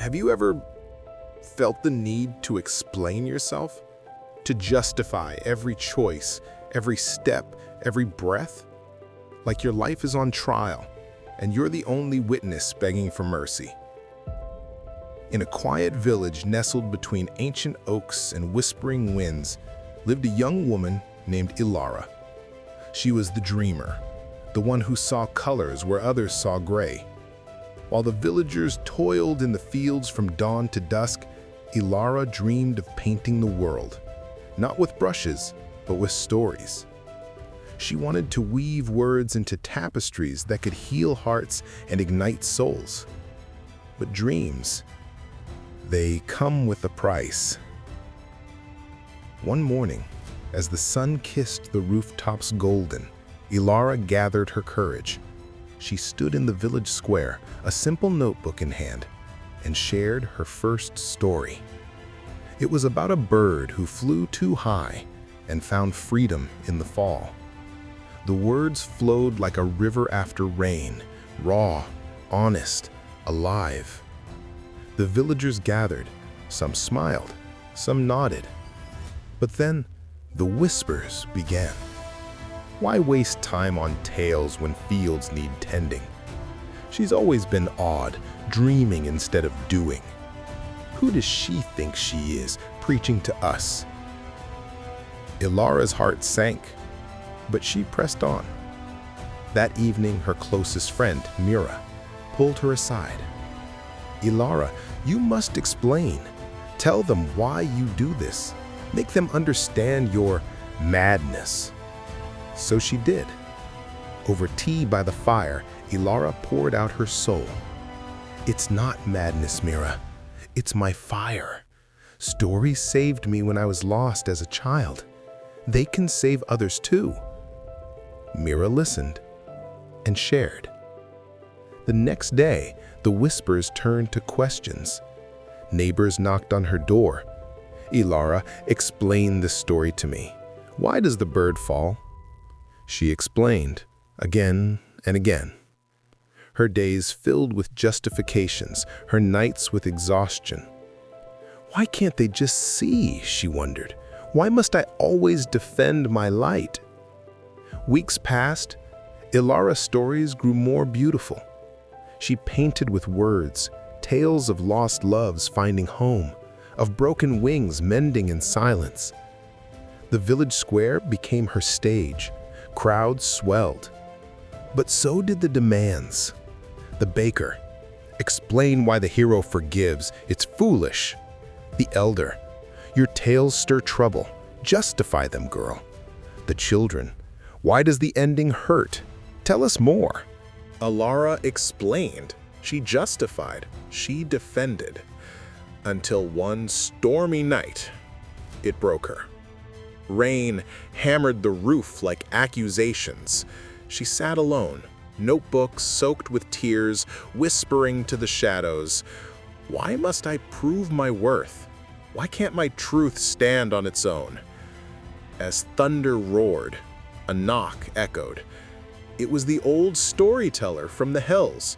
Have you ever felt the need to explain yourself? To justify every choice, every step, every breath? Like your life is on trial, and you're the only witness begging for mercy. In a quiet village nestled between ancient oaks and whispering winds, lived a young woman named Ilara. She was the dreamer, the one who saw colors where others saw gray. While the villagers toiled in the fields from dawn to dusk, Ilara dreamed of painting the world, not with brushes, but with stories. She wanted to weave words into tapestries that could heal hearts and ignite souls. But dreams, they come with a price. One morning, as the sun kissed the rooftops golden, Ilara gathered her courage. She stood in the village square, a simple notebook in hand, and shared her first story. It was about a bird who flew too high and found freedom in the fall. The words flowed like a river after rain, raw, honest, alive. The villagers gathered. Some smiled, some nodded. But then the whispers began. Why waste time on tales when fields need tending? She's always been odd, dreaming instead of doing. Who does she think she is, preaching to us? Ilara's heart sank, but she pressed on. That evening, her closest friend, Mira, pulled her aside. Ilara, you must explain. Tell them why you do this. Make them understand your madness. So she did. Over tea by the fire, Ilara poured out her soul. It's not madness, Mira. It's my fire. Stories saved me when I was lost as a child. They can save others too. Mira listened and shared. The next day, the whispers turned to questions. Neighbors knocked on her door. Ilara, explain this story to me. Why does the bird fall? She explained, again and again. Her days filled with justifications, her nights with exhaustion. Why can't they just see, she wondered. Why must I always defend my light? Weeks passed. Ilara's stories grew more beautiful. She painted with words, tales of lost loves finding home, of broken wings mending in silence. The village square became her stage. Crowds swelled. But so did the demands. The baker, explain why the hero forgives. It's foolish. The elder, your tales stir trouble. Justify them, girl. The children, why does the ending hurt? Tell us more. Ilara explained. She justified. She defended. Until one stormy night, it broke her. Rain hammered the roof like accusations. She sat alone, notebooks soaked with tears, whispering to the shadows, why must I prove my worth? Why can't my truth stand on its own? As thunder roared, a knock echoed. It was the old storyteller from the hills,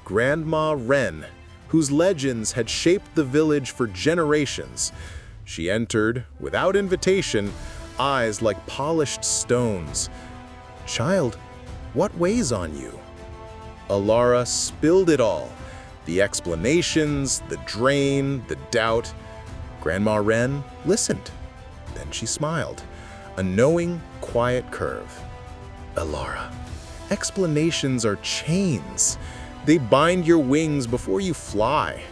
Grandma Wren, whose legends had shaped the village for generations. She entered, without invitation, eyes like polished stones. Child, what weighs on you? Ilara spilled it all. The explanations, the drain, the doubt. Grandma Wren listened. Then she smiled. A knowing, quiet curve. Ilara, explanations are chains. They bind your wings before you fly.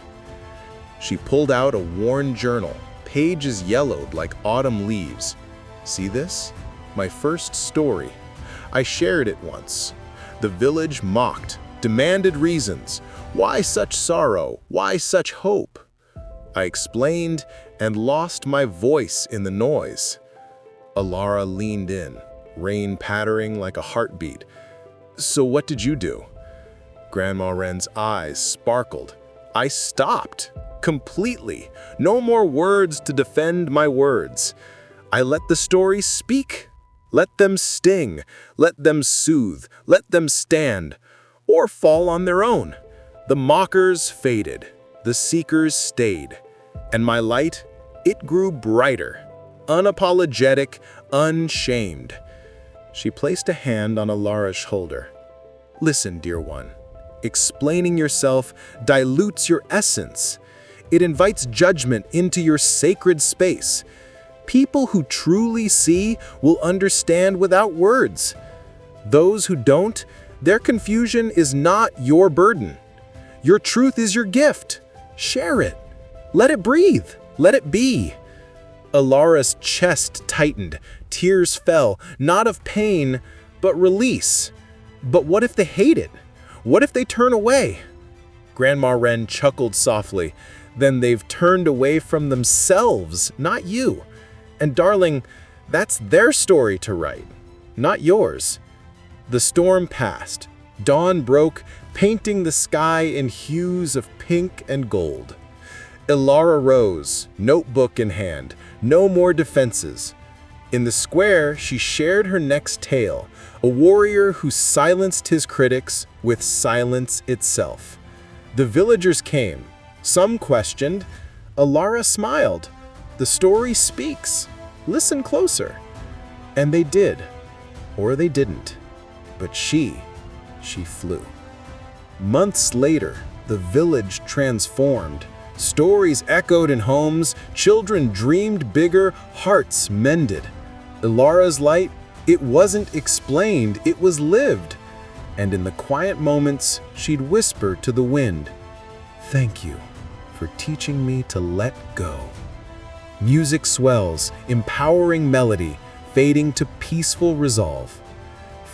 She pulled out a worn journal, pages yellowed like autumn leaves. See this? My first story. I shared it once. The village mocked, demanded reasons. Why such sorrow? Why such hope? I explained and lost my voice in the noise. Ilara leaned in, rain pattering like a heartbeat. So what did you do? Grandma Wren's eyes sparkled. I stopped. Completely. No more words to defend my words. I let the story speak. Let them sting. Let them soothe. Let them stand. Or fall on their own. The mockers faded. The seekers stayed, and my light, it grew brighter, unapologetic, unshamed. She placed a hand on Ilara's shoulder. Listen, dear one, explaining yourself dilutes your essence. It invites judgment into your sacred space. People who truly see will understand without words. Those who don't, their confusion is not your burden. Your truth is your gift. Share it. Let it breathe. Let it be. Ilara's chest tightened. Tears fell, not of pain, but release. But what if they hate it? What if they turn away? Grandma Wren chuckled softly. Then they've turned away from themselves, not you. And darling, that's their story to write, not yours. The storm passed. Dawn broke, painting the sky in hues of pink and gold. Ilara rose, notebook in hand, no more defenses. In the square, she shared her next tale, a warrior who silenced his critics with silence itself. The villagers came. Some questioned. Ilara smiled. The story speaks. Listen closer. And they did. Or they didn't. But she flew. Months later, the village transformed. Stories echoed in homes, children dreamed bigger, hearts mended. Ilara's light, it wasn't explained, it was lived. And in the quiet moments, she'd whisper to the wind, "Thank you for teaching me to let go." Music swells, empowering melody, fading to peaceful resolve.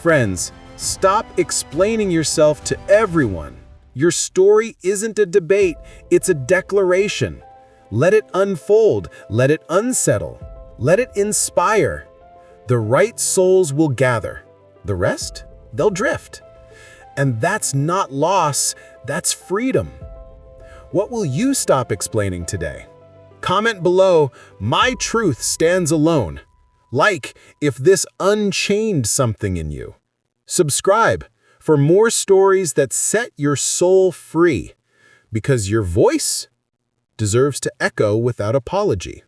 Friends, stop explaining yourself to everyone. Your story isn't a debate, it's a declaration. Let it unfold, let it unsettle, let it inspire. The right souls will gather. The rest, they'll drift. And that's not loss, that's freedom. What will you stop explaining today? Comment below, "My truth stands alone." Like if this unchained something in you. Subscribe for more stories that set your soul free, because your voice deserves to echo without apology.